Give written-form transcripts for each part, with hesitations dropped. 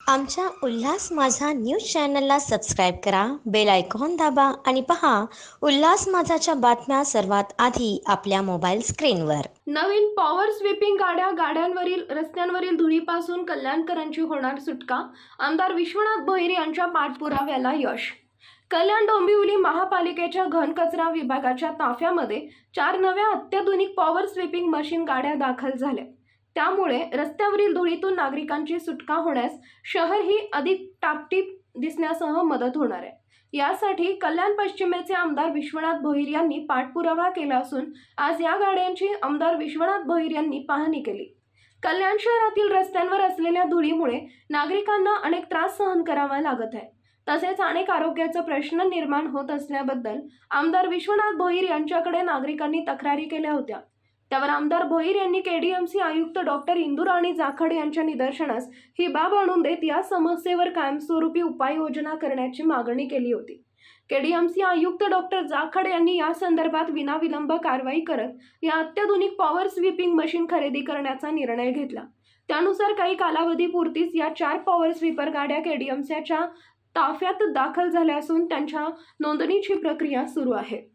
आमच्या उल्हास माझा न्यूज चॅनलला सबस्क्राईब करा, बेल आयकॉन दाबा आणि पहा उल्हास माझाच्या बातम्या सर्वात आधी आपल्या मोबाईल स्क्रीनवर। नवीन पॉवर स्वीपिंग गाड्यांवरील रस्त्यांवरील धुळीपासून कल्याणकरांची होणार सुटका। आमदार विश्वनाथ भोईर यांच्या पाठपुराव्याला यश। कल्याण डोंबिवली महापालिकेच्या घनकचरा विभागाच्या ताफ्यामध्ये 4 नव्या अत्याधुनिक पॉवर स्वीपिंग मशीन गाड्या दाखल झाल्या। त्यामुळे रस्त्यावरील धुळीतून नागरिकांची सुटका होण्यास शहर ही अधिक टापटीप दिसण्यासह मदत होणार आहे। यासाठी कल्याण पश्चिमेचे आमदार विश्वनाथ भोईर यांनी पाठपुरावा केला असून आज या गाड्यांची आमदार विश्वनाथ भोईर यांनी पाहणी केली। कल्याण शहरातील रस्त्यांवर असलेल्या धुळीमुळे नागरिकांना अनेक त्रास सहन करावा लागत आहे। तसेच अनेक आरोग्याचे प्रश्न निर्माण होत असल्याबद्दल आमदार विश्वनाथ भोईर यांच्याकडे नागरिकांनी तक्रारी केल्या होत्या। त्यावर आमदार भोईर यांनी केडीएमसी आयुक्त डॉक्टर इंदुराणी जाखड यांच्या निदर्शनास ही बाब आणून देत या समस्येवर कायमस्वरूपी उपाययोजना करण्याची मागणी केली होती। केडीएमसी आयुक्त डॉक्टर जाखड यांनी या संदर्भात विनाविलंब कारवाई करत या अत्याधुनिक पॉवर स्वीपिंग मशीन खरेदी करण्याचा निर्णय घेतला। त्यानुसार काही कालावधीपुरतीच या 4 पॉवर स्वीपर गाड्या केडीएमसीच्या ताफ्यात दाखल झाल्या असून त्यांच्या नोंदणीची प्रक्रिया सुरू आहे।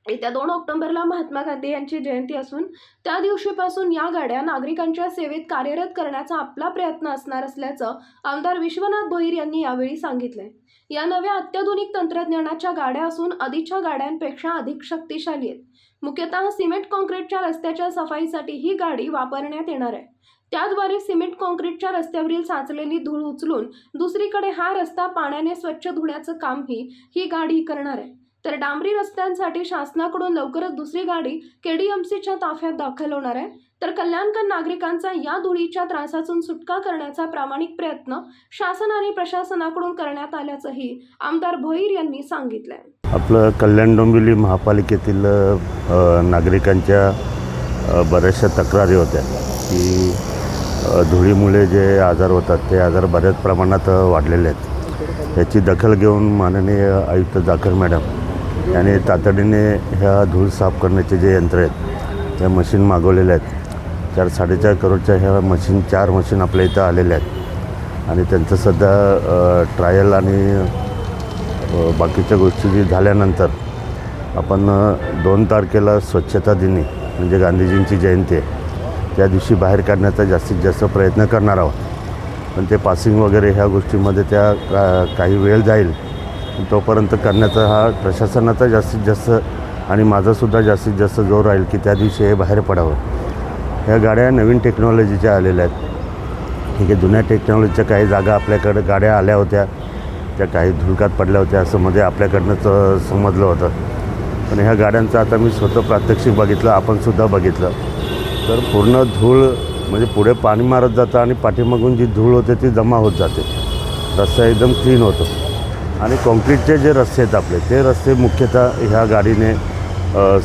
येत्या 2 ऑक्टोबरला महात्मा गांधी यांची जयंती असून त्या दिवशीपासून या गाड्या नागरिकांच्या सेवेत कार्यरत करण्याचा आपला प्रयत्न असणार असल्याचं आमदार विश्वनाथ भोईर यांनी यावेळी सांगितले। या नव्या अत्याधुनिक तंत्रज्ञानाच्या गाड्या असून आधीच्या गाड्यांपेक्षा अधिक शक्तिशाली आहेत। मुख्यतः सिमेंट काँक्रीटच्या रस्त्याच्या सफाईसाठी ही गाडी वापरण्यात येणार आहे। त्याद्वारे सिमेंट काँक्रीटच्या रस्त्यावरील साचलेली धूळ उचलून दुसरीकडे हा रस्ता पाण्याने स्वच्छ धुण्याचं कामही ही गाडी करणार आहे। तर डांबरी रस्त्यांसाठी शासनाकडून लवकरच दुसरी गाडी केडीएमसीच्या ताफ्यात दाखल होणार आहे। तर कल्याणकर नागरिकांचा या धुळीच्या त्रासातून सुटका करण्याचा प्रामाणिक प्रयत्न शासन आणि प्रशासनाकडून करण्यात आल्याचंही आमदार भोईर यांनी सांगितलंय। आपलं कल्याण डोंबिवली महापालिकेतील नागरिकांच्या बऱ्याचशा तक्रारी होत्या की धुळीमुळे जे आजार होतात ते आजार बऱ्याच प्रमाणात वाढलेले आहेत। याची दखल घेऊन माननीय आयुक्त जाखड मॅडम यांनी तातडीने ह्या धूळ साफ करण्याचे जे यंत्र आहेत त्या मशीन मागवलेले आहेत। 4-4.5 करोडच्या ह्या मशीन 4 मशीन आपल्या इथं आलेल्या आहेत आणि त्यांचं सध्या ट्रायल आणि बाकीच्या गोष्टी जी झाल्यानंतर आपण 2 तारखेला स्वच्छता दिनी म्हणजे गांधीजींची जयंती आहे त्या दिवशी बाहेर काढण्याचा जास्तीत जास्त प्रयत्न करणार आहोत। पण ते पासिंग वगैरे ह्या गोष्टीमध्ये त्या काही वेळ जाईल, तोपर्यंत करण्याचा हा प्रशासनाचा जास्तीत जास्त आणि माझासुद्धा जास्तीत जास्त जोर राहील की त्या दिवशी हे बाहेर पडावं। ह्या गाड्या नवीन टेक्नॉलॉजीच्या आलेल्या आहेत। ठीक आहे, जुन्या टेक्नॉलॉजीच्या काही जागा आपल्याकडे गाड्या आल्या होत्या त्या काही धुळकात पडल्या होत्या असं मध्ये आपल्याकडनं समजलं होतं। पण ह्या गाड्यांचं आता मी स्वतः प्रात्यक्षिक बघितलं, आपणसुद्धा बघितलं, तर पूर्ण धूळ म्हणजे पुढे पाणी मारत जातं आणि पाठीमागून जी धूळ होते ती जमा होत जाते। रस्ता एकदम क्लीन होतो आणि कॉन्क्रीटचे जे रस्ते आहेत आपले ते रस्ते मुख्यतः ह्या गाडीने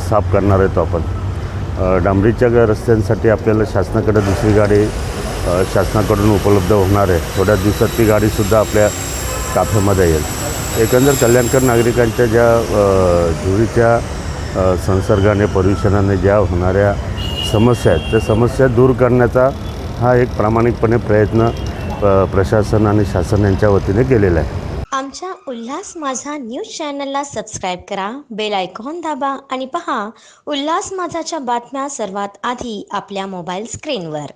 साफ करणार आहेत आपण। डांबरीच्या रस्त्यांसाठी आपल्याला शासनाकडे दुसरी गाडी शासनाकडून उपलब्ध होणार आहे। थोड्या दिवसात ती गाडीसुद्धा आपल्या ताफ्यामध्ये येईल। एकंदर कल्याणकर नागरिकांच्या ज्या धुळीच्या संसर्गाने पोल्युशनाने ज्या होणाऱ्या समस्या आहेत त्या समस्या दूर करण्याचा हा एक प्रामाणिकपणे प्रयत्न प्रशासन आणि शासन यांच्या वतीने केलेला आहे। आमच्या उल्हास माझा न्यूज चॅनलला सबस्क्राईब करा, बेल आयकॉन दाबा आणि पहा उल्हास माझाच्या बातम्या सर्वात आधी आपल्या मोबाईल स्क्रीनवर।